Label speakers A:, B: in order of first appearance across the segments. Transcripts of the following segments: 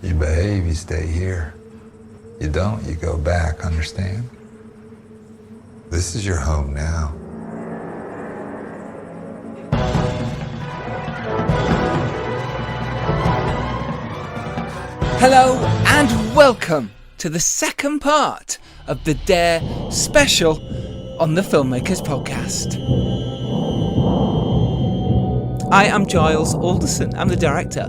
A: You behave, you stay here. You don't, you go back, understand? This is your home now.
B: Hello and welcome to the second part of the Dare special on the Filmmakers Podcast. I am Giles Alderson. I'm the director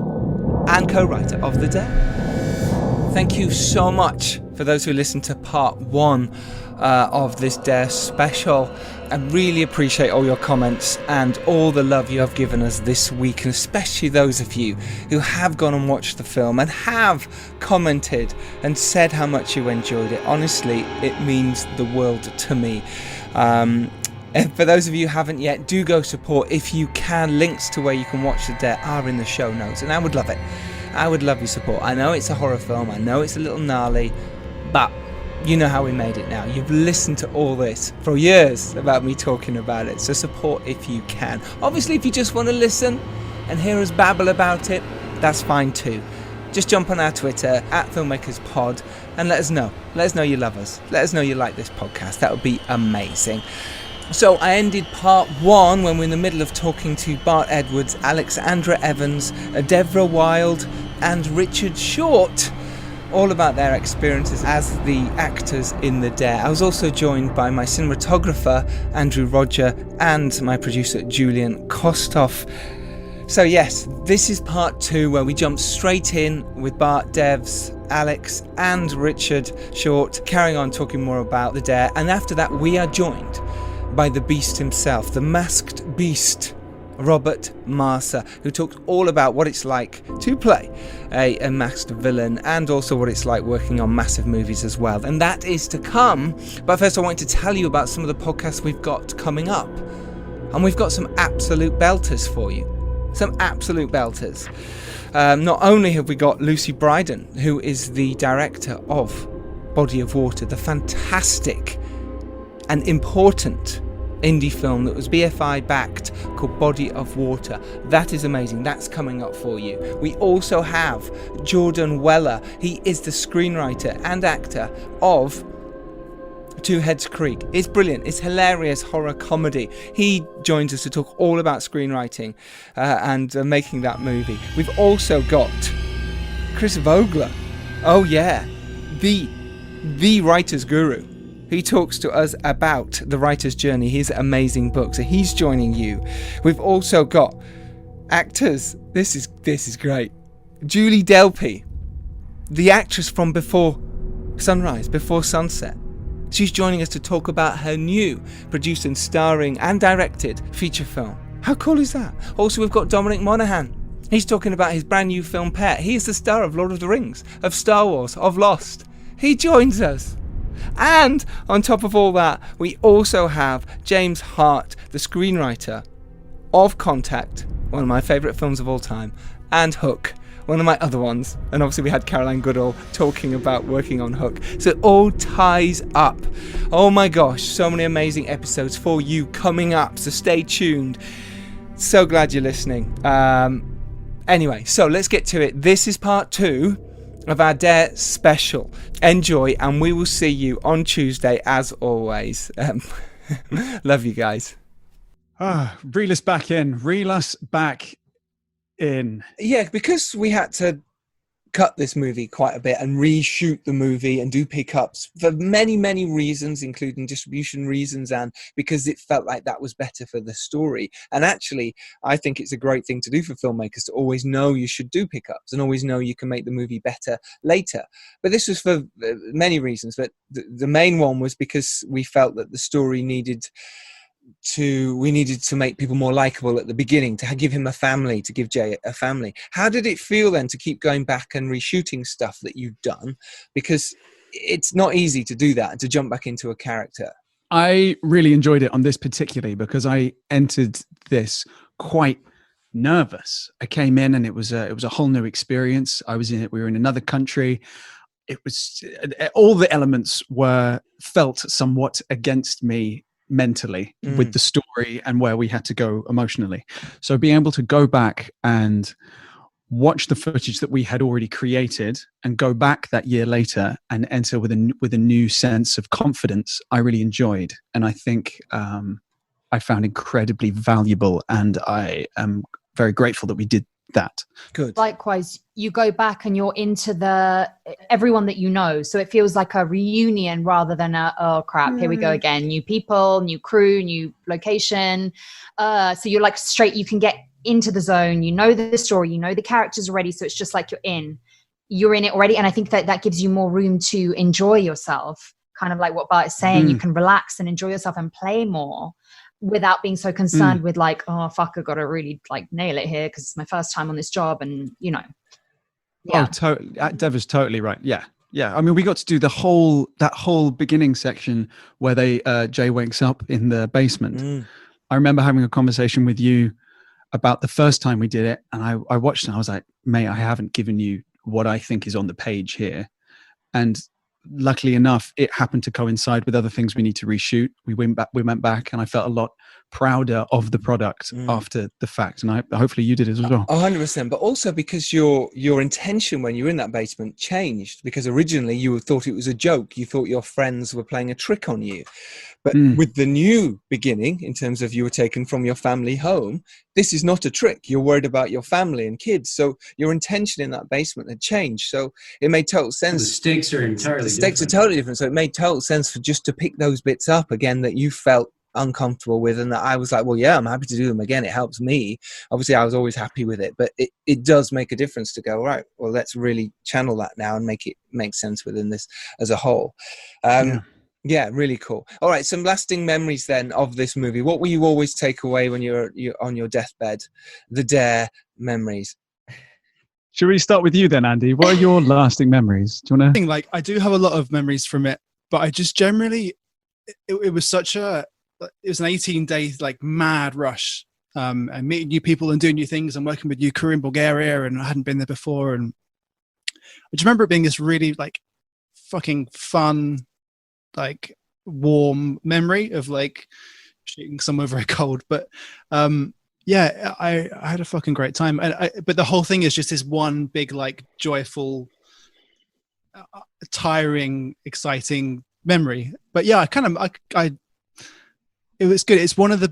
B: and co-writer of The Dare. Thank you so much for those who listened to part one of this Dare special. I really appreciate all your comments and all the love you have given us this week, and especially those of you who have gone and watched the film and have commented and said how much you enjoyed it. Honestly, it means the world to me. And for those of you who haven't yet, do go support if you can. Links to where you can watch The Dare are in the show notes, and I would love it. I would love your support. I know it's a horror film, I know it's a little gnarly, but you know how we made it now. You've listened to all this for years about me talking about it, so support if you can. Obviously, if you just want to listen and hear us babble about it, that's fine too. Just jump on our Twitter @FilmmakersPod and let us know. Let us know you love us. Let us know you like this podcast. That would be amazing. So I ended part one when we're in the middle of talking to Bart Edwards, Alexandra Evans, Devora Wilde and Richard Short, all about their experiences as the actors in The Dare. I was also joined by my cinematographer, Andrew Roger, and my producer, Julian Kostoff. So yes, this is part two where we jump straight in with Bart, Devs, Alex and Richard Short, carrying on talking more about The Dare. And after that, we are joined by the beast himself, the masked beast, Robert Maaser, who talks all about what it's like to play a masked villain and also what it's like working on massive movies as well. And that is to come. But first I wanted to tell you about some of the podcasts we've got coming up. And we've got some absolute belters for you. Some absolute belters. Not only have we got Lucy Bryden, who is the director of Body of Water, the fantastic and important indie film that was BFI backed called Body of Water. That is amazing. That's coming up for you. We also have Jordan Weller. He is the screenwriter and actor of Two Heads Creek. It's brilliant. It's hilarious horror comedy. He joins us to talk all about screenwriting and making that movie. We've also got Chris Vogler. Oh yeah, the writer's guru. He talks to us about the writer's journey, his amazing book. So he's joining you. We've also got actors. This is great. Julie Delpy, the actress from Before Sunrise, Before Sunset. She's joining us to talk about her new produced and starring and directed feature film. How cool is that? Also, we've got Dominic Monaghan. He's talking about his brand new film Pet. He's the star of Lord of the Rings, of Star Wars, of Lost. He joins us. And on top of all that, we also have James Hart, the screenwriter of Contact, one of my favourite films of all time, and Hook, one of my other ones. And obviously we had Caroline Goodall talking about working on Hook. So it all ties up. Oh my gosh, so many amazing episodes for you coming up, so stay tuned. So glad you're listening. Anyway, so let's get to it. This is part two of our Dare special. Enjoy, and we will see you on Tuesday as always. Love you guys.
C: Reel us back in.
B: Yeah, because we had to cut this movie quite a bit and reshoot the movie and do pickups for many, many reasons, including distribution reasons, and because it felt like that was better for the story. And actually, I think it's a great thing to do for filmmakers, to always know you should do pickups and always know you can make the movie better later. But this was for many reasons, but the main one was because we felt that the story needed to make people more likable at the beginning, to give him a family, to give Jay a family. How did it feel then to keep going back and reshooting stuff that you've done? Because it's not easy to do that and to jump back into a character.
C: I really enjoyed it on this particularly because I entered this quite nervous. I came in and it was a whole new experience. We were in another country. It was all the elements felt somewhat against me mentally with the story and where we had to go emotionally. So being able to go back and watch the footage that we had already created and go back that year later and enter with a new sense of confidence, I really enjoyed. And I think I found incredibly valuable, and I am very grateful that we did that.
B: Good.
D: Likewise, you go back and you're into everyone that you know, so it feels like a reunion rather than oh crap, here we go again, new people, new crew, new location. So you're like straight, you can get into the zone, you know the story, you know the characters already, so it's just like you're in it already. And I think that gives you more room to enjoy yourself, kind of like what Bart is saying. You can relax and enjoy yourself and play more without being so concerned with like, oh fuck, I gotta really like nail it here because it's my first time on this job. And you know,
C: oh totally, Deva's totally right. Yeah, I mean, we got to do that whole beginning section where Jay wakes up in the basement. I remember having a conversation with you about the first time we did it, and I watched it and I was like, mate, I haven't given you what I think is on the page here. And luckily enough, it happened to coincide with other things we need to reshoot. We went back and I felt a lot prouder of the product after the fact. And hopefully you did as well.
B: 100%. But also because your intention when you were in that basement changed, because originally you thought it was a joke. You thought your friends were playing a trick on you. But with the new beginning, in terms of you were taken from your family home, this is not a trick. You're worried about your family and kids. So your intention in that basement had changed. So it made total sense.
E: The stakes are entirely different.
B: The stakes are totally different. So it made total sense for just to pick those bits up again that you felt uncomfortable with, and that I was like, well, yeah, I'm happy to do them again. It helps me. Obviously, I was always happy with it, but it does make a difference to go, right, well, let's really channel that now and make it make sense within this as a whole. Yeah, really cool. All right, some lasting memories then of this movie. What will you always take away when you're on your deathbed? The Dare memories.
C: Should we start with you then, Andy? What are your lasting memories? Do you want to?
F: Like, I do have a lot of memories from it, but I just generally, it was such it was an 18-day like mad rush, and meeting new people and doing new things and working with new crew in Bulgaria, and I hadn't been there before, and I just remember it being this really like fucking fun, like warm memory of like shooting somewhere very cold. But yeah, I had a fucking great time, but the whole thing is just this one big like joyful, tiring, exciting memory. But yeah, it was good. It's one of the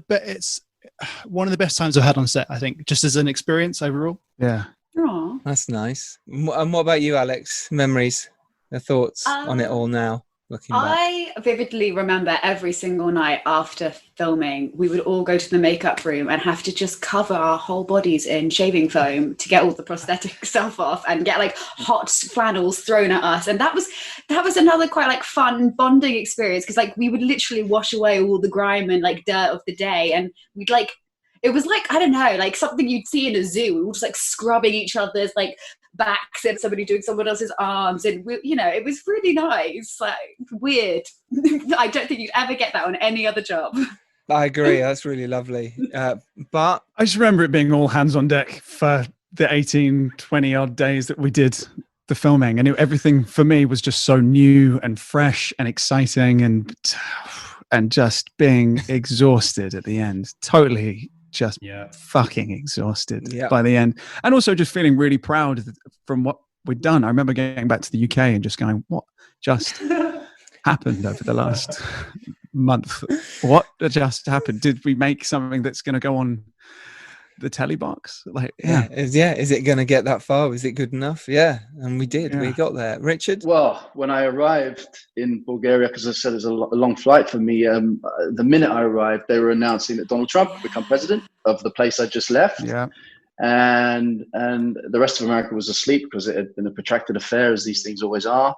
F: best times I've had on set, I think, just as an experience overall.
C: Yeah.
D: Aww.
B: That's nice. And what about you, Alex? Memories, your thoughts on it all now? Looking back.
G: I vividly remember every single night after filming, we would all go to the makeup room and have to just cover our whole bodies in shaving foam to get all the prosthetic stuff off and get like hot flannels thrown at us. And that was another quite like fun bonding experience, because like we would literally wash away all the grime and like dirt of the day, and we'd like, it was like, I don't know, like something you'd see in a zoo. We were just like scrubbing each other's like backs and somebody doing someone else's arms, and you know, it was really nice, like weird. I don't think you'd ever get that on any other job.
B: I agree. That's really lovely. But
C: I just remember it being all hands on deck for the 18, 20 odd days that we did the filming, and everything for me was just so new and fresh and exciting, and just being exhausted at the end. Totally just fucking exhausted by the end, and also just feeling really proud from what we'd done. I remember getting back to the UK and just going, what just happened over the last month? What just happened? Did we make something that's going to go on the telly box? Like,
B: is it going to get that far? Is it good enough? Yeah, and we did. We got there. Richard?
H: Well, when I arrived in Bulgaria, because I said it was a long flight for me, the minute I arrived, they were announcing that Donald Trump would become president of the place I just left.
C: Yeah.
H: And the rest of America was asleep because it had been a protracted affair, as these things always are.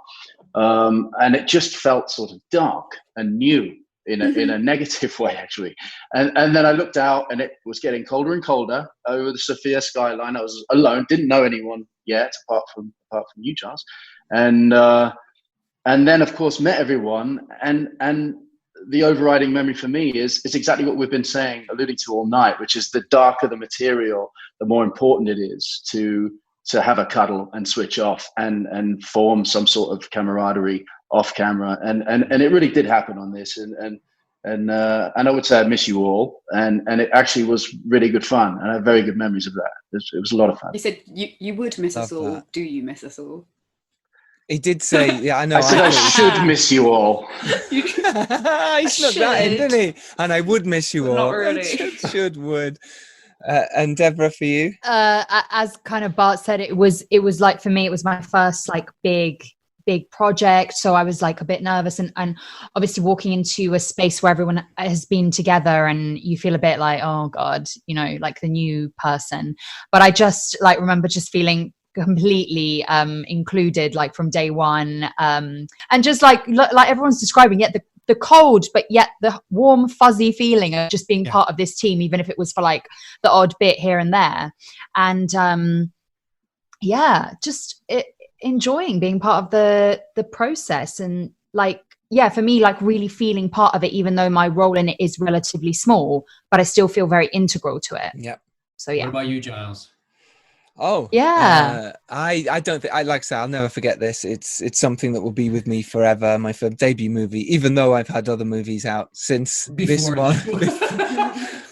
H: And it just felt sort of dark and new in a negative way, actually. And then I looked out, and it was getting colder and colder over the Sofia skyline. I was alone, didn't know anyone yet, apart from you, Giles. And then, of course, met everyone. And the overriding memory for me is exactly what we've been alluding to all night, which is the darker the material, the more important it is to have a cuddle and switch off and form some sort of camaraderie off camera. And it really did happen on this. And I would say I miss you all, and it actually was really good fun, and I have very good memories of that. It was a lot of fun.
G: You said you would miss us
B: Love
G: all.
B: that.
G: Do you miss us all?
B: He did say, yeah, I know.
H: I said I should miss you all.
B: He snuck that in, didn't he? And I would miss you all.
G: Not really.
B: Would. And Devora, for you?
D: As kind of Bart said, it was like, for me, it was my first like big project. So I was like a bit nervous, and obviously walking into a space where everyone has been together and you feel a bit like, oh God, you know, like the new person. But I just like remember just feeling completely included, like from day one, and just like everyone's describing, yet the cold but yet the warm fuzzy feeling of just being part of this team, even if it was for like the odd bit here and there. And just enjoying being part of the process, and like for me, like really feeling part of it, even though my role in it is relatively small, but I still feel very integral to it. So
E: What about you, Giles?
B: Oh
D: yeah.
B: I don't think, I like to say, I'll never forget this. It's something that will be with me forever. My film debut movie, even though I've had other movies out since this one,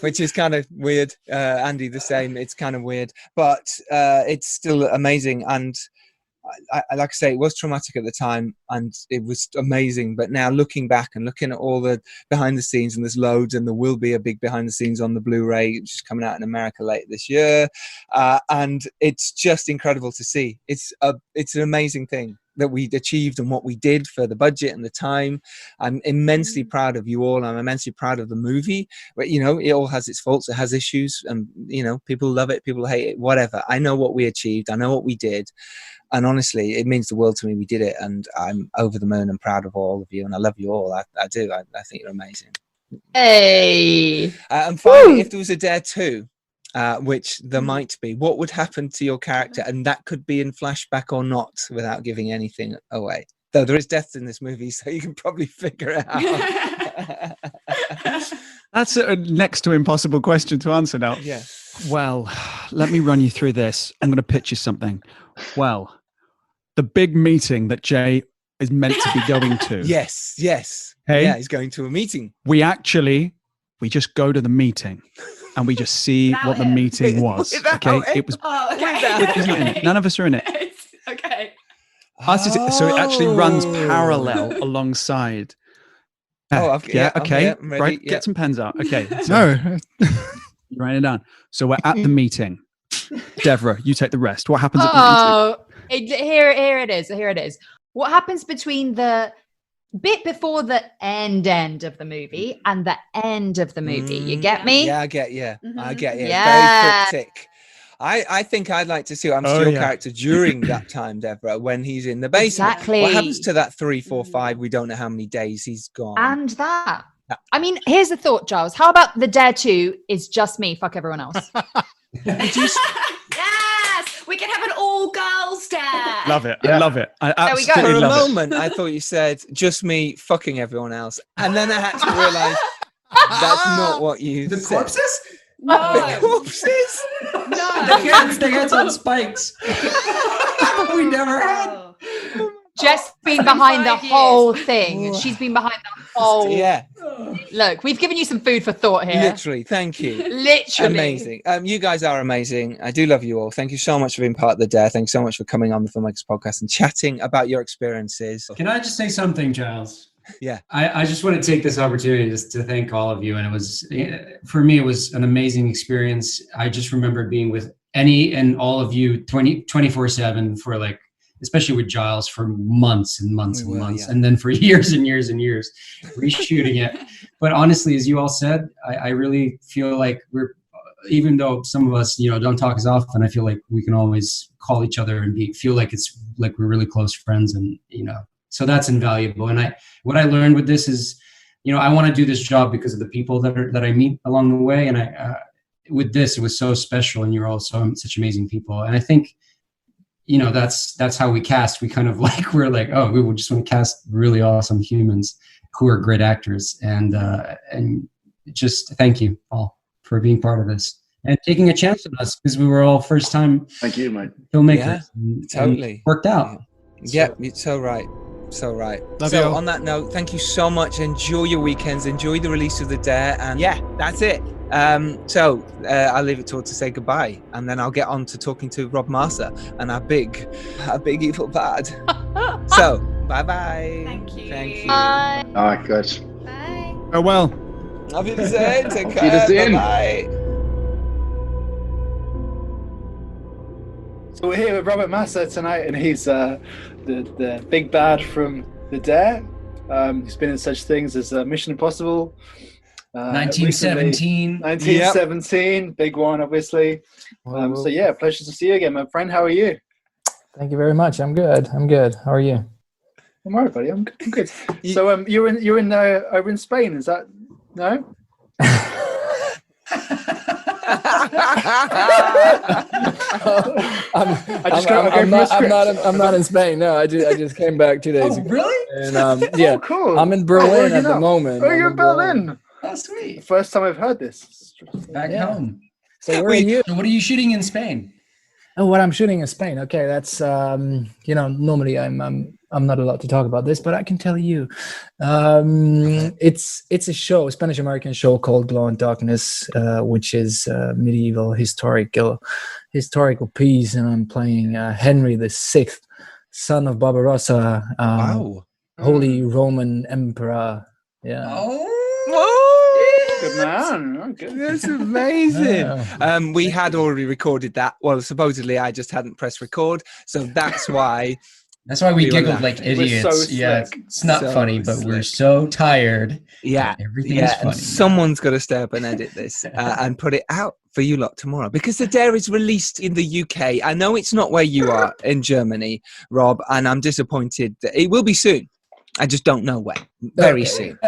B: which is kind of weird. Andy, the same. It's kind of weird, but it's still amazing. And I like I say, it was traumatic at the time and it was amazing, but now looking back and looking at all the behind the scenes, and there's loads, and there will be a big behind the scenes on the Blu-ray, which is coming out in America later this year, and it's just incredible to see. It's an amazing thing that we achieved and what we did for the budget and the time. I'm immensely proud of you all. I'm immensely proud of the movie, but you know, it all has its faults, it has issues, and you know, people love it, people hate it, whatever. I know what we achieved, I know what we did, and honestly, it means the world to me. We did it, and I'm over the moon and proud of all of you, and I love you all. I do. I think you're amazing.
D: Hey.
B: And finally, if there was a Dare 2, which there might be, what would happen to your character? And that could be in flashback or not, without giving anything away. Though there is death in this movie, so you can probably figure it out.
C: That's a next to impossible question to answer now.
B: Yeah.
C: Well, let me run you through this. I'm going to pitch you something. Well, the big meeting that Jay is meant to be going to.
B: Yes.
C: Hey?
B: Yeah, he's going to a meeting.
C: We just go to the meeting and we just see what the meeting was. Okay. It was none of us are in it.
G: Okay.
C: So it actually runs parallel alongside.
B: Okay.
C: I'm ready. Right. Get some pens out. Okay. So you're writing it down. So we're at the meeting. Devora, you take the rest. What happens at the meeting?
D: Here it is. What happens between the bit before the end of the movie and the end of the movie? You get me?
B: Yeah, I get you. I get you.
D: Yeah.
B: Very cryptic. I think I'd like to see what happens to your character during that time, Devora, when he's in the basement.
D: Exactly.
B: What happens to that 3, 4, 5? We don't know how many days he's gone.
D: And that. I mean, here's the thought, Giles. How about the Dare 2 is just me, fuck everyone else?
G: Yes, we can have an all-girls dare.
C: Love it. I love it. I absolutely
B: For a
C: love
B: moment, I thought you said just me fucking everyone else, and then I had to realize that's not what you said.
E: Corpses?
G: No.
B: The corpses?
G: No.
E: Their heads on spikes. We never had.
D: Jess been behind the whole thing. She's been behind the whole.
B: Yeah.
D: Look, we've given you some food for thought here.
B: Literally, thank you.
D: Literally.
B: Amazing. You guys are amazing. I do love you all. Thank you so much for being part of the Dare. Thank you so much for coming on the Filmmakers Podcast and chatting about your experiences.
E: Can I just say something, Giles?
B: Yeah.
E: I just want to take this opportunity just to thank all of you. And it was, for me, it was an amazing experience. I just remember being with any and all of you 24/7 for like, especially with Giles, for months and months and months. Yeah. And then for years and years and years, reshooting it. But honestly, as you all said, I really feel like we're, even though some of us, don't talk as often, I feel like we can always call each other and feel like it's like we're really close friends, and, so that's invaluable. And what I learned with this is, I want to do this job because of the people that I meet along the way. And with this, it was so special, and you're all such amazing people. And I think, that's how we cast. We kind of we're like, oh, we just want to cast really awesome humans who are great actors. And just thank you all for being part of this and taking a chance on us, because we were all first time
H: Thank you, mate.
E: filmmakers.
B: Yeah, totally.
E: And worked out.
B: Yeah, you're so right. So right.
F: Love
B: so
F: you all.
B: on that note, thank you so much. Enjoy your weekends. Enjoy the release of The Dare. And yeah, that's it. I'll leave it to say goodbye, and then I'll get on to talking to Rob Maaser and our big evil bad. So bye-bye.
G: Thank you.
B: Thank you.
D: Bye.
H: All right, good.
G: Bye.
C: Farewell.
B: Auf Wiedersehen. Take
H: Auf
B: care.
H: Wiedersehen.
B: Bye-bye.
F: So we're here with Robert Maaser tonight, and he's the big bad from The Dare. He's been in such things as Mission Impossible.
E: 1917.
F: 1917, big one, obviously. So yeah, pleasure to see you again, my friend. How are you?
I: Thank you very much. I'm good. How are you?
F: I'm alright, buddy. I'm good. So you're in over in Spain, is that no?
I: I'm not in Spain. No, I just came back 2 days ago.
E: Really?
I: And yeah,
F: Cool.
I: I'm in Berlin at the moment.
F: Oh, you're in Berlin.
E: Oh, sweet.
F: First time I've heard this.
E: Back home.
I: So where are you?
E: So what are you shooting in Spain?
I: Oh, what I'm shooting in Spain. Okay, that's normally I'm not allowed to talk about this, but I can tell you. It's a show, a Spanish American show called Glow in Darkness, which is medieval historical piece, and I'm playing Henry VI, son of Barbarossa,
B: Wow.
I: Holy Roman Emperor. Yeah.
F: Good man. Oh, good.
B: That's amazing.
I: Yeah.
B: We had already recorded that. Well, supposedly I just hadn't pressed record, so that's why.
E: That's why we
B: were
E: giggled
B: laughing.
E: like idiots.
F: so
E: Yeah,
F: slick.
E: it's not
B: So
E: funny, but we're
B: slick.
E: so tired.
B: Yeah,
E: Everything is
B: and
E: funny.
B: someone's got to stay up and edit this and put it out for you lot tomorrow, because The Dare is released in the UK. I know it's not where you are in Germany, Rob, and I'm disappointed. It will be soon. I just don't know when. Very soon.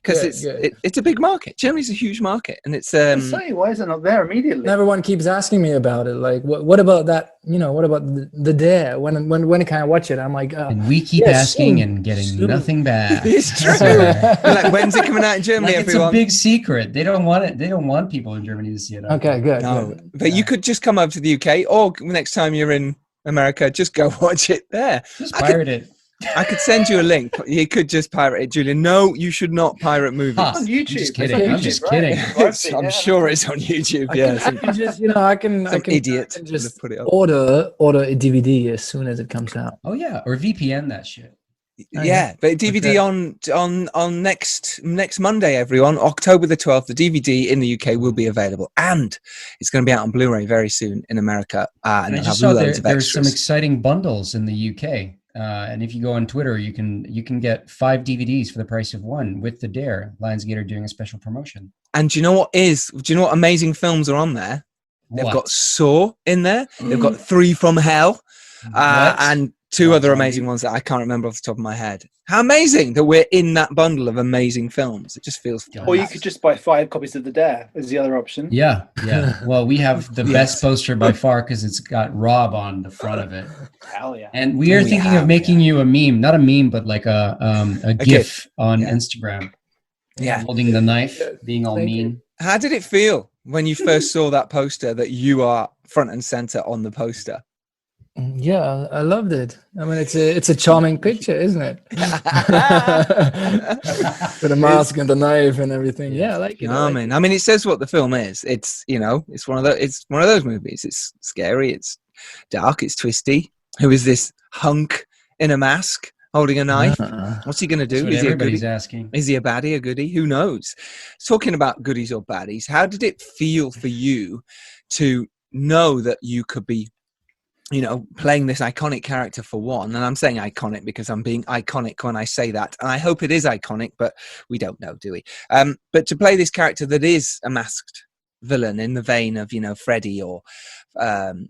B: Because it's a big market. Germany's a huge market, and it's
F: Say, why is it not there immediately?
I: Everyone keeps asking me about it. Like, what about that? What about the Dare? When can I watch it? I'm like,
E: And we keep asking and getting nothing back.
B: It's true. Like, when's it coming out in Germany?
E: Like, it's
B: everyone?
E: a big secret. They don't want it. They don't want people in Germany to see it.
I: okay, good.
B: No,
I: good.
B: but you could just come over to the UK, or next time you're in America, just go watch it there.
E: Just pirate it.
B: I could send you a link. You could just pirate it, Julian. No, you should not pirate movies.
E: Huh.
F: on YouTube.
E: I'm just
F: It's
E: kidding.
F: on
E: I'm
F: YouTube,
E: just
F: right?
E: kidding.
B: I'm sure it's on YouTube. Yeah,
I: I can just, I can
B: idiot
I: I can just
B: put it up.
I: order a DVD as soon as it comes out.
E: Oh yeah, or VPN that shit.
B: Yeah, but DVD on next Monday, everyone, October the 12th. The DVD in the UK will be available, and it's going to be out on Blu-ray very soon in America. And
E: I
B: it'll
E: just
B: have
E: saw
B: loads of
E: there's some
B: extras.
E: exciting bundles in the UK. And if you go on Twitter, you can get 5 DVDs for the price of 1 with The Dare. Lionsgate are doing a special promotion.
B: And do you know what amazing films are on there? They've
E: What?
B: got Saw in there. They've got 3 from Hell,
E: What?
B: and 2 other
E: Zombie.
B: amazing ones that I can't remember off the top of my head. How amazing that we're in that bundle of amazing films. It just feels.
F: Or you could just buy 5 copies of The Dare as the other option.
E: Yeah. Well, we have the best poster by far because it's got Rob on the front of it.
F: Hell yeah.
E: And we are thinking of making you a meme, not a meme, but like a GIF on Instagram.
B: Yeah.
E: Holding the knife, being all
I: Thank
E: mean.
B: How did it feel when you first saw that poster that you are front and center on the poster?
I: Yeah, I loved it. I mean, it's a charming picture, isn't it? With the mask and the knife and everything. Yeah, I like it.
B: I mean, it says what the film is. It's it's one of those movies. It's scary. It's dark. It's twisty. Who is this hunk in a mask holding a knife? What's he going to do?
E: That's what
B: Is he a
E: everybody's
B: goodie?
E: asking.
B: Is he a baddie, a goodie? Who knows? Talking about goodies or baddies, how did it feel for you to know that you could be, playing this iconic character for one? And I'm saying iconic because I'm being iconic when I say that. And I hope it is iconic, but we don't know, do we? But to play this character that is a masked villain in the vein of, Freddy or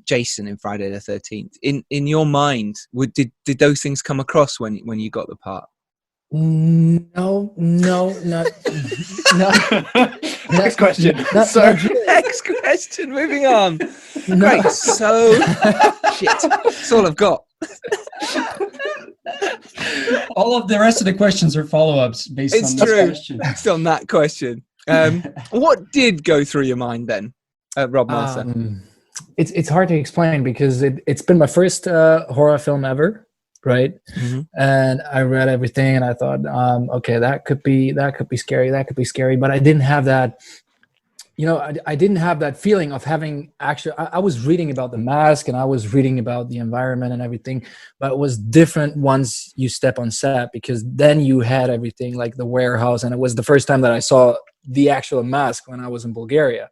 B: Jason in Friday the 13th, in your mind, did those things come across when you got the part?
I: No, not
F: Next question.
B: Next question, moving on. Great. So shit, that's all I've got.
E: All of the rest of the questions are follow-ups based
B: It's
E: on this
B: true.
E: question.
B: Based on that question. What did go through your mind then, Rob Maaser?
I: It's hard to explain because it's been my first horror film ever. right?
B: Mm-hmm.
I: And I read everything, and I thought, okay, that could be scary, but I didn't have that. I didn't have that feeling of having actually. I was reading about the mask and I was reading about the environment and everything, but it was different once you step on set, because then you had everything like the warehouse, and it was the first time that I saw the actual mask when I was in Bulgaria,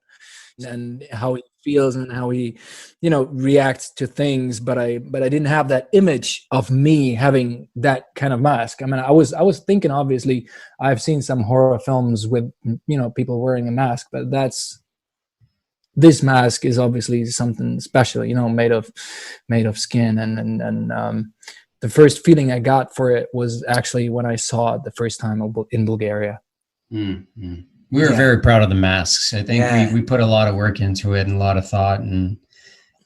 I: and how he feels and how he, reacts to things. But I didn't have that image of me having that kind of mask. I mean, I was thinking, obviously, I've seen some horror films with, people wearing a mask, but this mask is obviously something special, made of skin. And the first feeling I got for it was actually when I saw it the first time in Bulgaria.
E: Mm-hmm. We were very proud of the masks. I think we put a lot of work into it and a lot of thought, and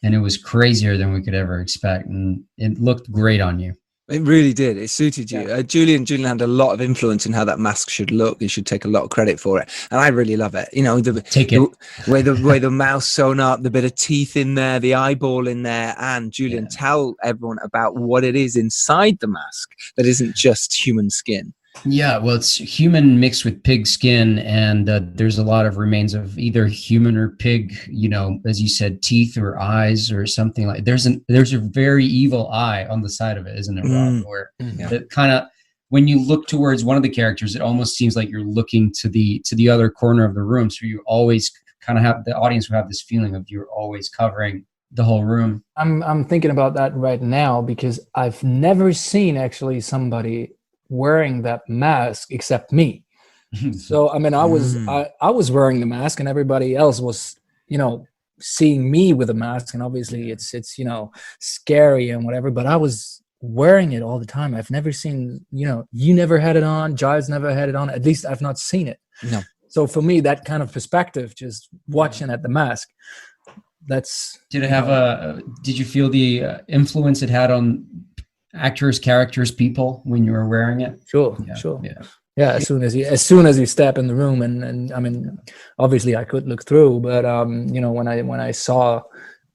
E: it was crazier than we could ever expect. And it looked great on you.
B: It really did. It suited you.
E: Yeah.
B: Julian had a lot of influence in how that mask should look. He should take a lot of credit for it. And I really love it. The way the mouth sewn up, the bit of teeth in there, the eyeball in there. And Julian, tell everyone about what it is inside the mask that isn't just human skin.
E: Yeah, well, it's human mixed with pig skin, and there's a lot of remains of either human or pig, as you said, teeth or eyes or something like. There's a very evil eye on the side of it, isn't it, Rob? Where it kind of, when you look towards one of the characters, it almost seems like you're looking to the other corner of the room. So you always kind of have the audience will have this feeling of you're always covering the whole room.
I: I'm thinking about that right now, because I've never seen actually somebody wearing that mask except me. So I mean, I was wearing the mask, and everybody else was seeing me with a mask, and obviously it's scary and whatever, but I was wearing it all the time. I've never seen, you never had it on, Giles never had it on, at least I've not seen it.
B: No.
I: So for me, that kind of perspective, just watching at the mask, that's
E: did you feel the influence it had on actors, characters, people when you were wearing it?
I: Sure. Yeah, as soon as you step in the room, and I mean, obviously I could look through, but when I saw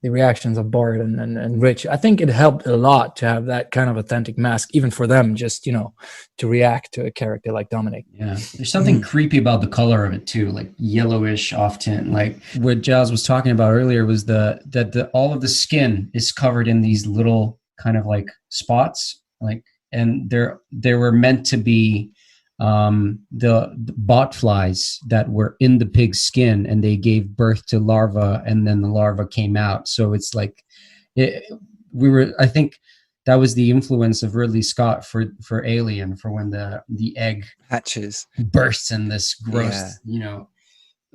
I: the reactions of Bart and Rich, I think it helped a lot to have that kind of authentic mask, even for them, just to react to a character like Dominic.
E: Yeah, there's something creepy about the color of it too, like yellowish off tint. Like what Giles was talking about earlier was that all of the skin is covered in these little kind of like spots, and they were meant to be the bot flies that were in the pig's skin, and they gave birth to larvae, and then the larva came out. So it's like I think that was the influence of Ridley Scott for Alien, for when the egg
B: hatches,
E: bursts, and this gross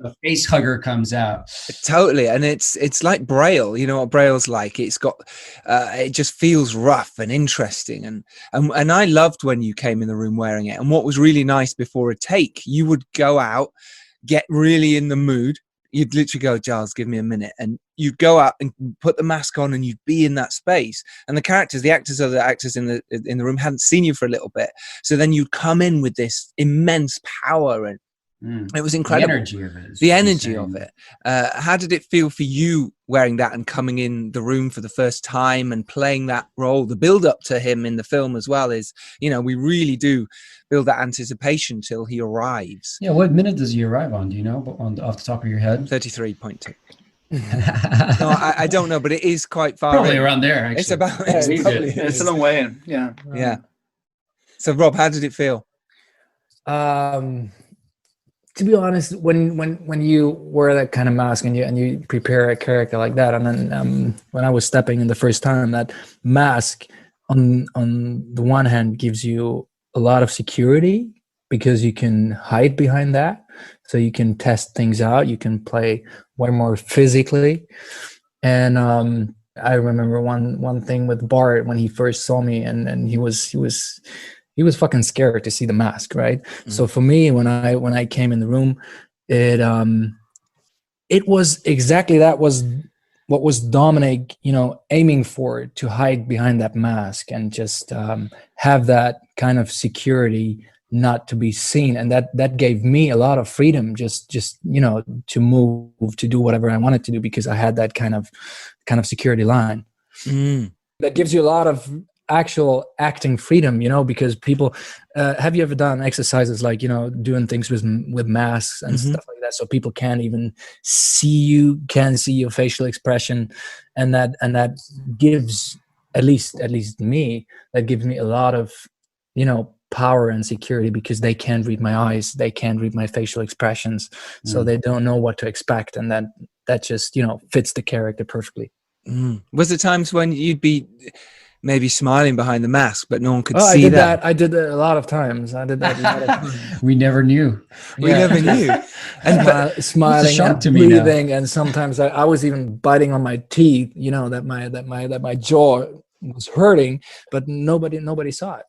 E: a face hugger comes out.
B: Totally. And it's like Braille. You know what Braille's like? It's got it just feels rough and interesting, and I loved when you came in the room wearing it. And what was really nice, before a take, you would go out, get really in the mood. You'd literally go, Giles, give me a minute, and you'd go out and put the mask on, and you'd be in that space. And the actors in the room hadn't seen you for a little bit, so then you'd come in with this immense power, and it was incredible. The energy of it. How did it feel for you wearing that and coming in the room for the first time and playing that role? The build up to him in the film as well is, we really do build that anticipation till he arrives.
E: Yeah. What minute does he arrive on? Do you know, off the top of your head?
B: 33.2. No, I don't know, but it is quite far.
E: Probably around there. Actually.
B: It's about.
F: It's a long way in. Yeah.
B: Yeah. So Rob, how did it feel?
I: To be honest, when you wear that kind of mask and you prepare a character like that, and then when I was stepping in the first time, that mask on the one hand gives you a lot of security, because you can hide behind that, so you can test things out, you can play way more physically. And I remember one thing with Bart when he first saw me, and he was fucking scared to see the mask, right? Mm-hmm. So for me, when I came in the room, it was exactly that was what was Dominic, aiming for, to hide behind that mask and just have that kind of security, not to be seen. And that gave me a lot of freedom, just to move, to do whatever I wanted to do, because I had that kind of security line. That gives you a lot of actual acting freedom, because people, have you ever done exercises like, doing things with masks and stuff like that, so people can't even can't see your facial expression, and that gives, at least me, that gives me a lot of, power and security, because they can't read my eyes, they can't read my facial expressions, so they don't know what to expect, and that just fits the character perfectly.
B: Was there times when you'd be maybe smiling behind the mask, but no one could see that?
I: I did that a lot of times.
E: We never knew.
B: We never knew. And
I: smiling and breathing, and sometimes I was even biting on my teeth, that my jaw was hurting, but nobody saw it.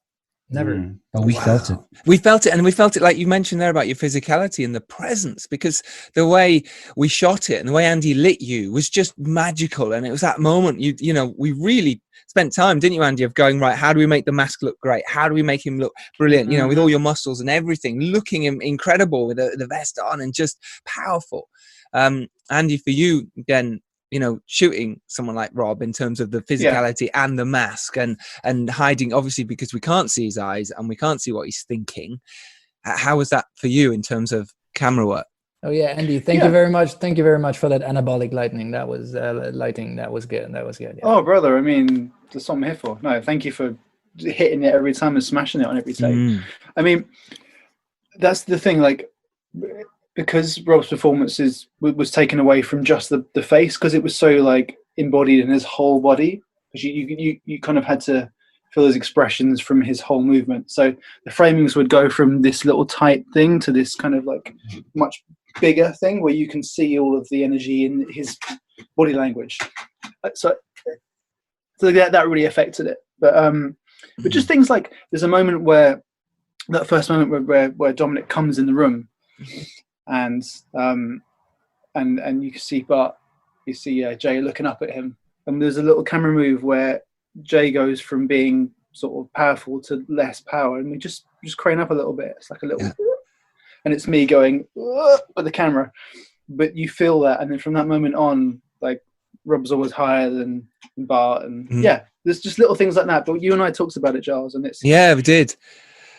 I: Never.
E: But we felt it.
B: We felt it, and we felt it, like you mentioned there about your physicality and the presence, because the way we shot it and the way Andy lit you was just magical. And it was that moment, we really spent time, didn't you, Andy, of going, right, how do we make the mask look great? How do we make him look brilliant? With all your muscles and everything, looking incredible with the vest on and just powerful. Andy, for you, again, shooting someone like Rob in terms of the physicality and the mask and hiding, obviously, because we can't see his eyes and we can't see what he's thinking. How was that for you in terms of camera work?
I: Oh yeah, Andy, thank you very much. Thank you very much for that anabolic lighting. That was lighting. That was good. Yeah.
F: Oh, brother, I mean, that's what I'm here for. No, thank you for hitting it every time and smashing it on every take. I mean, that's the thing, like, because Rob's performance was taken away from just the face, because it was so like embodied in his whole body, because you kind of had to feel his expressions from his whole movement. So the framings would go from this little tight thing to this kind of like much bigger thing where you can see all of the energy in his body language. So that really affected it. But just things like, there's a moment where, that first moment where Dominic comes in the room, and you can see Bart, you see Jay looking up at him, and there's a little camera move where Jay goes from being sort of powerful to less power, and we just crane up a little bit. It's like a little, and it's me going with the camera, but you feel that, and then from that moment on, like, Rob's always higher than Bart, and there's just little things like that. But you and I talked about it, Giles, and it's
B: we did.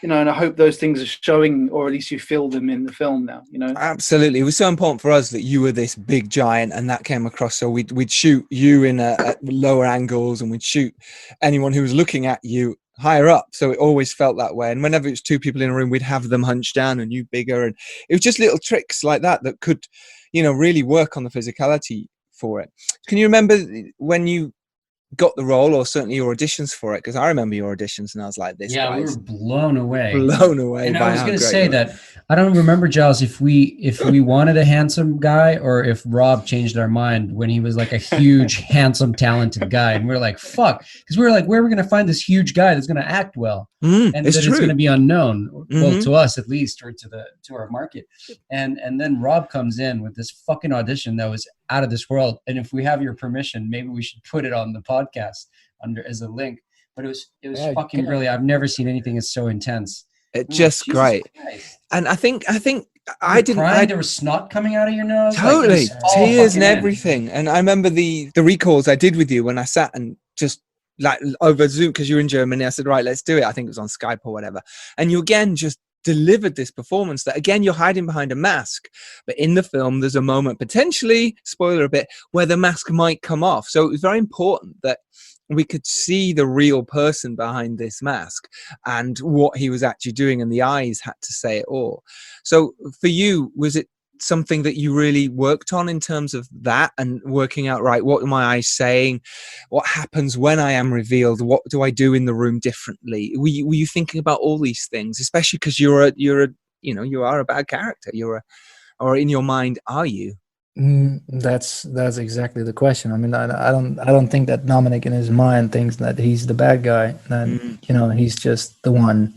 F: And I hope those things are showing, or at least you feel them in the film now,
B: Absolutely. It was so important for us that you were this big giant, and that came across. So we'd shoot you in at lower angles, and we'd shoot anyone who was looking at you higher up. So it always felt that way. And whenever it was two people in a room, we'd have them hunched down and you bigger. And it was just little tricks like that could, really work on the physicality for it. Can you remember when you got the role, or certainly your auditions for it? Because I remember your auditions and I was like, this
E: we were blown away.
B: And
E: I was going to say that I don't remember, Giles, if we wanted a handsome guy, or if Rob changed our mind when he was like a huge handsome talented guy, and we're like, fuck, because we were like, where are we going to find this huge guy that's going to act well, and that it's going to be unknown, well, to us at least, or to our market, and then Rob comes in with this fucking audition that was out of this world. And if we have your permission, maybe we should put it on the podcast as a link. But it was fucking brilliant. I've never seen anything that's so intense.
B: It's just great. Christ. And I think
E: there was snot coming out of your nose,
B: totally, tears and everything. And I remember the recalls I did with you when I sat and just like over Zoom, because you were in Germany. I said, right, let's do it. I think it was on Skype or whatever. And you again just delivered this performance that, again, you're hiding behind a mask, but in the film there's a moment, potentially, spoiler a bit, where the mask might come off. So it was very important that we could see the real person behind this mask and what he was actually doing, and the eyes had to say it all. So for you, was it something that you really worked on in terms of that, and working out, right, what are my eyes saying, what happens when I am revealed, what do I do in the room differently? Were you thinking about all these things, especially because you are a bad character, or in your mind, are you?
I: That's exactly the question. I mean, I don't think that Dominic in his mind thinks that he's the bad guy, that he's just the one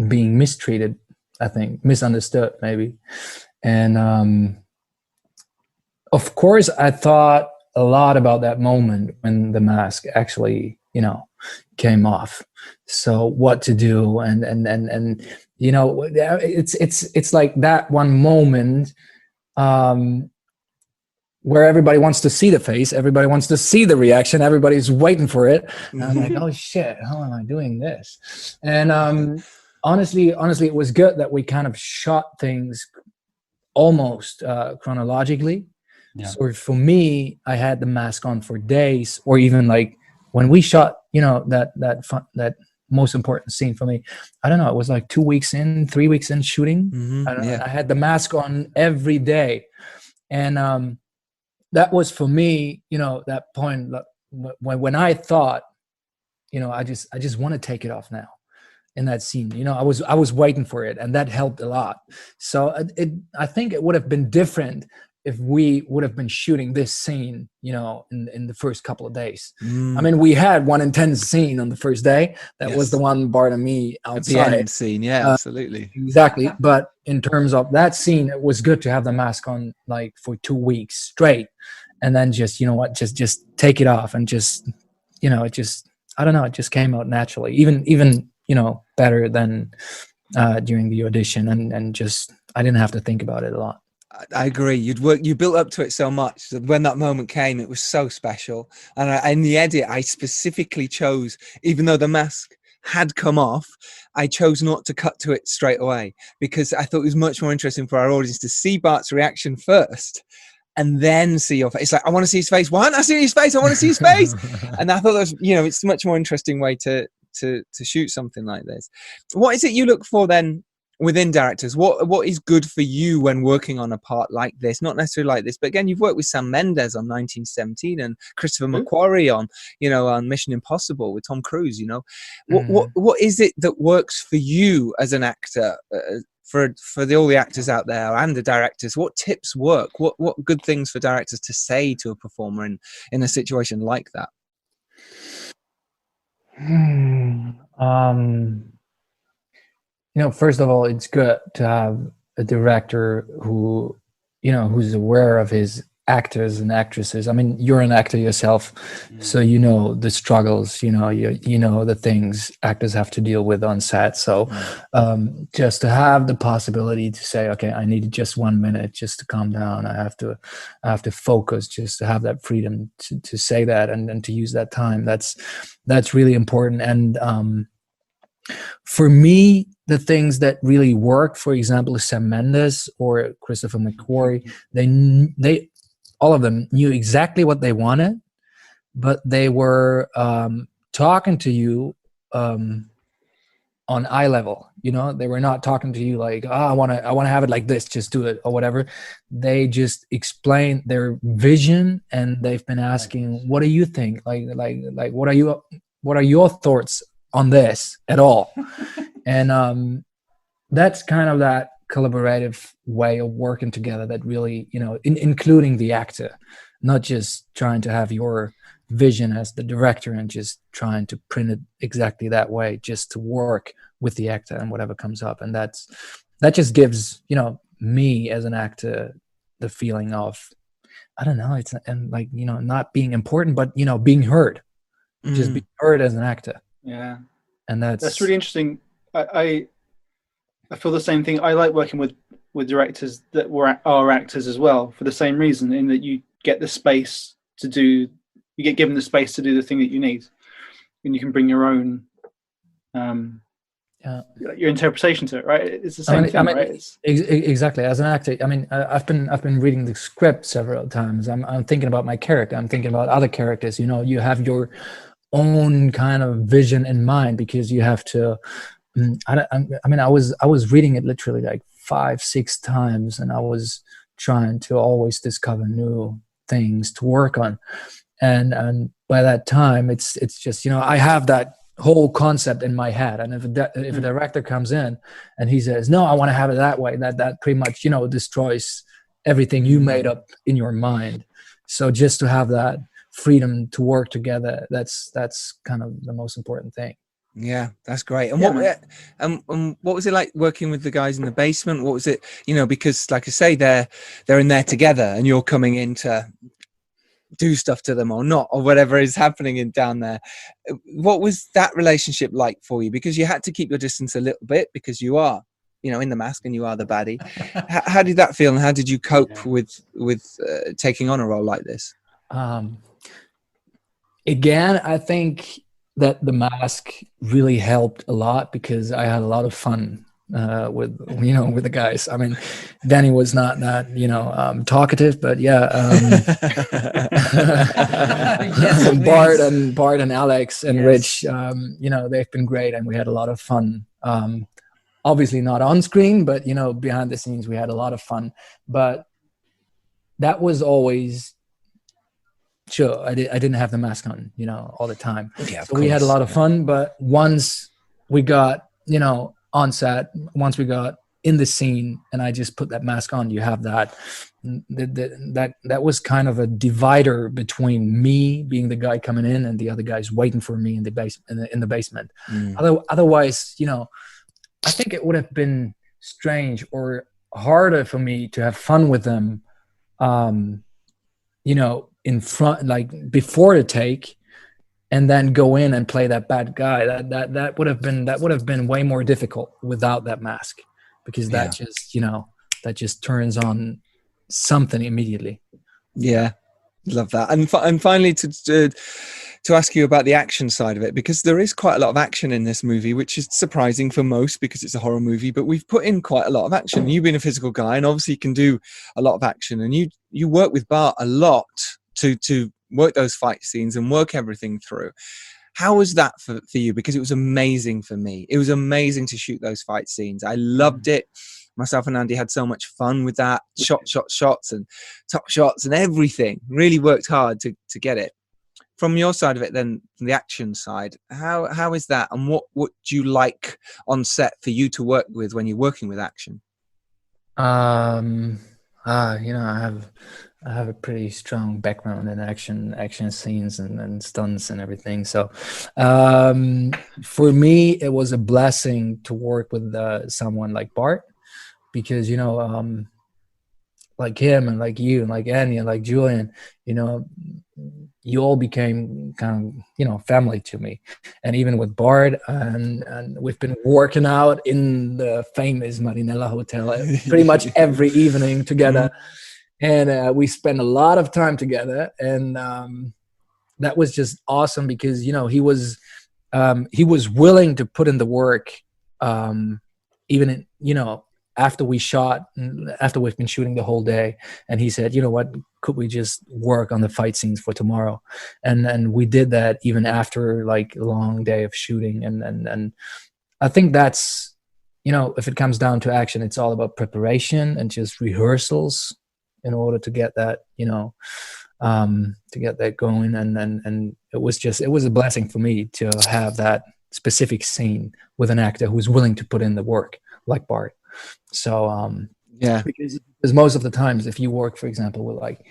I: being mistreated, I think, misunderstood maybe. And of course I thought a lot about that moment when the mask actually came off, so what to do, and it's like that one moment where everybody wants to see the face, everybody wants to see the reaction, everybody's waiting for it. And I'm like, oh shit, how am I doing this? And honestly, it was good that we kind of shot things almost chronologically.
E: Yeah.
I: So for me, I had the mask on for days, or even like when we shot, you know, that most important scene for me, I don't know, it was like 2 weeks in, 3 weeks in shooting. I had the mask on every day. And that was for me, you know, that point when I thought, you know, I just want to take it off now. In that scene, you know, I was waiting for it, and that helped a lot. So I think it would have been different if we would have been shooting this scene, you know, in the first couple of days. I mean, we had one intense scene on the first day. That was the one Bart and me outside.
B: The end scene, yeah, absolutely.
I: Exactly. But in terms of that scene, it was good to have the mask on like for 2 weeks straight, and then just, you know what, just take it off, and just, you know, it just, I don't know, it just came out naturally. Even you know, better than during the audition, and just, I didn't have to think about it a lot.
B: I agree. You built up to it so much that when that moment came, it was so special. And in the edit, I specifically chose, even though the mask had come off, I chose not to cut to it straight away, because I thought it was much more interesting for our audience to see Bart's reaction first, and then see your face. It's like, I want to see his face. Why don't I see his face? I want to see his face. And I thought that was, you know, it's a much more interesting way to shoot something like this. What is it you look for then within directors? What is good for you when working on a part like this? Not necessarily like this, but again, you've worked with Sam Mendes on 1917 and Christopher McQuarrie on, you know, on Mission Impossible with Tom Cruise. You know, what is it that works for you as an actor? For all the actors out there and the directors, what tips work? What good things for directors to say to a performer in a situation like that?
I: You know, first of all, it's good to have a director who, you know, who's aware of his actors and actresses. I mean, you're an actor yourself, so you know the struggles, you know the things actors have to deal with on set. So just to have the possibility to say, okay, I need just 1 minute just to calm down, I have to focus, just to have that freedom to say that and to use that time, that's really important. And for me, the things that really work, for example, Sam Mendes or Christopher McQuarrie, they all of them knew exactly what they wanted, but they were talking to you on eye level. You know, they were not talking to you like, I want to have it like this, just do it or whatever. They just explain their vision, and they've been asking, what do you think? Like what are your thoughts on this at all? And that's kind of that collaborative way of working together that really, you know, including the actor, not just trying to have your vision as the director and just trying to print it exactly that way, just to work with the actor and whatever comes up. And that just gives, you know, me as an actor the feeling of, I don't know, it's, and like, you know, not being important, but, you know, being heard, just being heard as an actor.
F: Yeah.
I: And that's
F: really interesting. I feel the same thing. I like working with directors that are actors as well, for the same reason, in that you get the space to do, you get given the space to do the thing that you need, and you can bring your own your interpretation to it, right? It's the same thing, right?
I: Exactly. As an actor, I mean, I've been reading the script several times. I'm thinking about my character. I'm thinking about other characters. You know, you have your own kind of vision in mind, because you have to. I was reading it literally like 5-6 times, and I was trying to always discover new things to work on. And by that time, it's just, you know, I have that whole concept in my head. And if a director comes in and he says, no, I want to have it that way, that pretty much, you know, destroys everything you made up in your mind. So just to have that freedom to work together, that's kind of the most important thing.
B: Yeah, that's great. And what was it like working with the guys in the basement? What was it, you know, because like I say, they're in there together, and you're coming in to do stuff to them or not, or whatever is happening down there. What was that relationship like for you? Because you had to keep your distance a little bit, because you are, in the mask and you are the baddie. How did that feel, and how did you cope with taking on a role like this?
I: Again, I think that the mask really helped a lot because I had a lot of fun with the guys. I mean, Danny was not that talkative, but and Bart and Alex and Rich, they've been great, and we had a lot of fun. Obviously not on screen, but behind the scenes we had a lot of fun. But that was always. Sure, I didn't have the mask on, all the time.
B: Yeah,
I: so we had a lot of fun. But once we got, on set, once we got in the scene, and I just put that mask on, you have that was kind of a divider between me being the guy coming in and the other guys waiting for me in the basement. Otherwise, I think it would have been strange or harder for me to have fun with them, in front, like before the take, and then go in and play that bad guy. That would have been way more difficult without that mask, because that just turns on something immediately.
B: Yeah, love that. And finally, to ask you about the action side of it, because there is quite a lot of action in this movie, which is surprising for most because it's a horror movie, but we've put in quite a lot of action. You've been a physical guy and obviously you can do a lot of action, and you work with Bart a lot to work those fight scenes and work everything through. How was that for you? Because it was amazing for me. It was amazing to shoot those fight scenes. I loved it. Myself and Andy had so much fun with that. Shots and top shots and everything. Really worked hard to get it. From your side of it then, from the action side, how is that? And what do you like on set for you to work with when you're working with action?
I: I have a pretty strong background in action scenes and stunts and everything. So for me, it was a blessing to work with someone like Bart, because, like him and like you and like Annie and like Julian, you all became kind of, family to me. And even with Bart, and we've been working out in the famous Marinella Hotel pretty much every evening together. And we spent a lot of time together, and that was just awesome because he was willing to put in the work, even after we shot, after we've been shooting the whole day. And he said, what, could we just work on the fight scenes for tomorrow? And we did that even after like a long day of shooting. And I think that's, if it comes down to action, it's all about preparation and just rehearsals in order to get that, to get that going. And it was a blessing for me to have that specific scene with an actor who's willing to put in the work like Bart. So, because most of the times if you work, for example, with like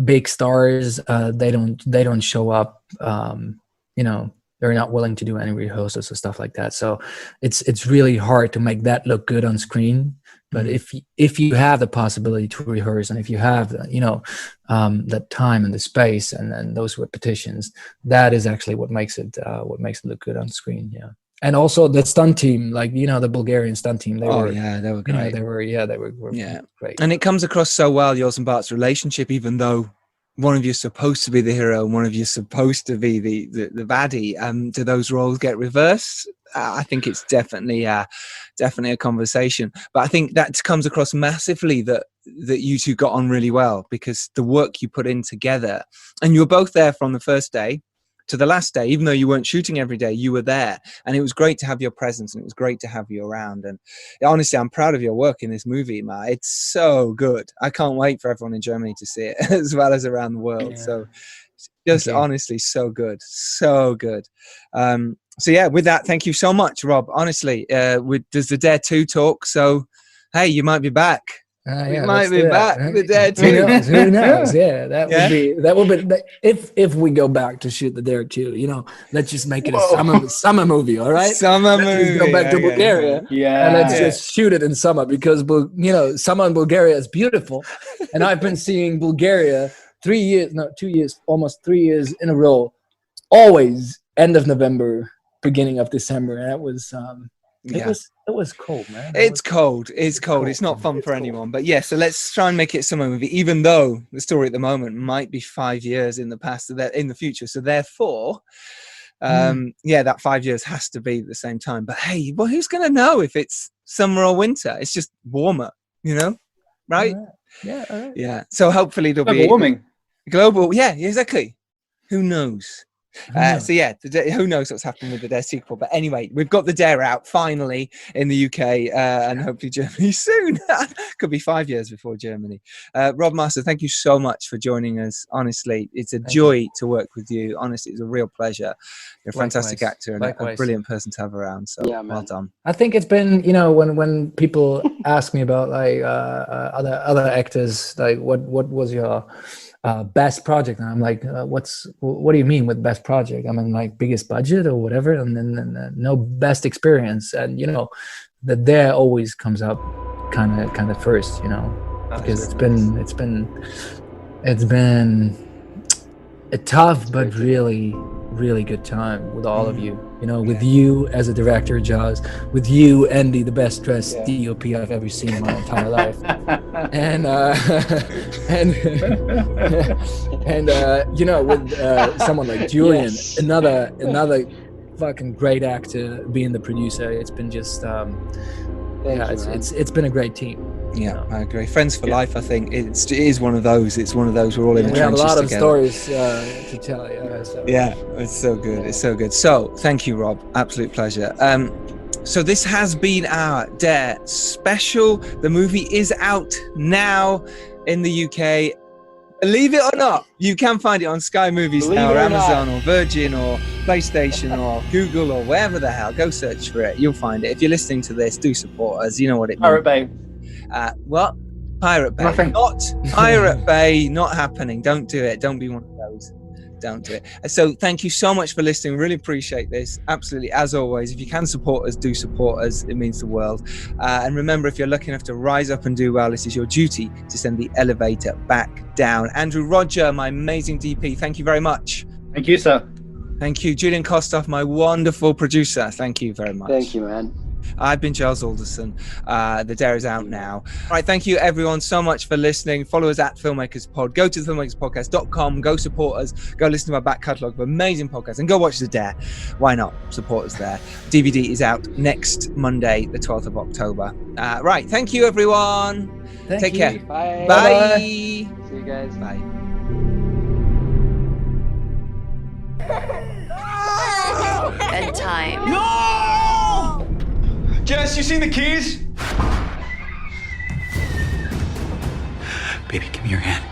I: big stars, they don't show up, they're not willing to do any rehearsals or stuff like that. So it's really hard to make that look good on screen. But if you have the possibility to rehearse, and if you have, that time and the space and those repetitions, that is actually what makes it look good on screen. Yeah. And also the stunt team, like, the Bulgarian stunt team, they were great. They were great.
B: And it comes across so well, yours and Bart's relationship, even though one of you is supposed to be the hero and one of you is supposed to be the baddie. Do those roles get reversed? I think it's definitely a conversation. But I think that comes across massively that you two got on really well, because the work you put in together, and you were both there from the first day to the last day. Even though you weren't shooting every day, you were there, and it was great to have your presence, and it was great to have you around. And honestly, I'm proud of your work in this movie, Matt. It's so good. I can't wait for everyone in Germany to see it as well as around the world. Yeah. So just honestly, so good. So yeah, with that, thank you so much, Rob. Honestly, does the Dare 2 talk? So hey, you might be back.
I: Yeah,
B: we might be back. The Dare 2.
I: Who knows? Yeah, that would be if we go back to shoot the Dare 2. Let's just make it a summer movie, all right?
B: Summer movie.
I: Let's go back to Bulgaria, and let's just shoot it in summer, because summer in Bulgaria is beautiful, and I've been seeing Bulgaria 3 years in a row, always end of November, beginning of December, and that was
B: Yeah.
I: It was cold, man.
B: It's cold. It's cold. It's not fun for anyone. But yeah, so let's try and make it summer movie, even though the story at the moment might be 5 years in the past, so in the future. So therefore, that 5 years has to be at the same time. But hey, well, who's going to know if it's summer or winter? It's just warmer, right?
I: Yeah. All right.
B: Yeah. So hopefully there'll be
C: warming.
B: Global. Yeah, exactly. Who knows? So yeah, who knows what's happened with the Dare sequel? But anyway, we've got the Dare out finally in the UK and hopefully Germany soon. Could be 5 years before Germany. Rob Maaser, thank you so much for joining us. Honestly, it's a joy to work with you. Honestly, it's a real pleasure. You're a fantastic actor and a brilliant person to have around. So well done.
I: I think it's been, when people ask me about like other actors, like what was your best project, and I'm like, what do you mean with best project? I mean, like biggest budget or whatever, and then no best experience, and the Dare always comes up kind of first, because it's been a tough but really good time with all of you, with you as a director, Giles, with you, Andy, the best dressed DOP I've ever seen in my entire life, and with someone like Julian, another fucking great actor being the producer. It's been just it's been a great team.
B: Yeah, I agree. Friends for life. I think it is one of those. It's one of those. We're all in the trenches together.
I: We have a lot of stories to tell.
B: Yeah, it's so good. It's so good. So thank you, Rob. Absolute pleasure. So this has been our Dare special. The movie is out now in the UK. Believe it or not, you can find it on Sky Movies now, or Amazon, or Virgin, or PlayStation, or Google, or wherever the hell. Go search for it. You'll find it. If you're listening to this, do support us. You know what it means.
C: Pirate Bay.
B: What? Pirate Bay.
C: Nothing.
B: Not Pirate Bay. Not happening. Don't do it. Don't be one of those. Don't do it. So thank you so much for listening. Really appreciate this. Absolutely. As always, if you can support us, do support us. It means the world. And remember, if you're lucky enough to rise up and do well, this is your duty to send the elevator back down. Andrew Roger, my amazing DP, thank you very much.
C: Thank you, sir.
B: Thank you. Julian Kostoff, my wonderful producer. Thank you very much.
J: Thank you, man.
B: I've been Giles Alderson. The Dare is out now. All right, thank you everyone so much for listening. Follow us at Filmmakers Pod. Go to thefilmmakerspodcast.com. Go support us. Go listen to our back catalogue of amazing podcasts and go watch The Dare. Why not? Support us there. DVD is out next Monday, the 12th of October. Right, thank you everyone. Take care.
J: Bye.
B: Bye.
J: See you guys.
B: Bye.
K: Bedtime.
L: No! Jess, you seen the keys?
M: Baby, give me your hand.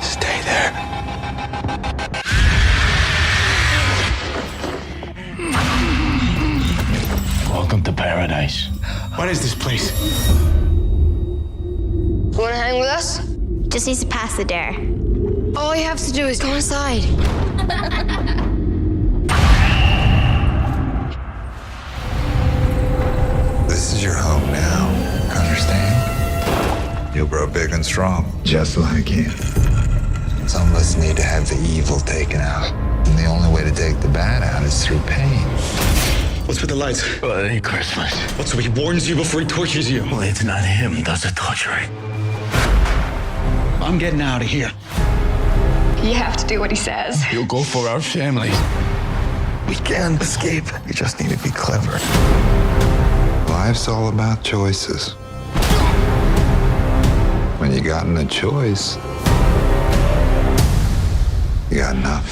M: Stay there.
L: Welcome to paradise.
M: What is this place?
K: Wanna hang with us?
N: Just needs to pass the Dare.
K: All you have to do is go inside.
A: This is your home now. Understand? You'll grow big and strong, just like him. Some of us need to have the evil taken out. And the only way to take the bad out is through pain.
M: What's with the lights?
L: Well, it ain't Christmas.
M: What's so he warns you before he tortures you?
L: Well, it's not him does the torturing.
M: I'm getting out of here.
K: You have to do what he says.
L: You'll go for our family.
A: We can escape. We just need to be clever. Life's all about choices. When you gotten a choice, you got enough.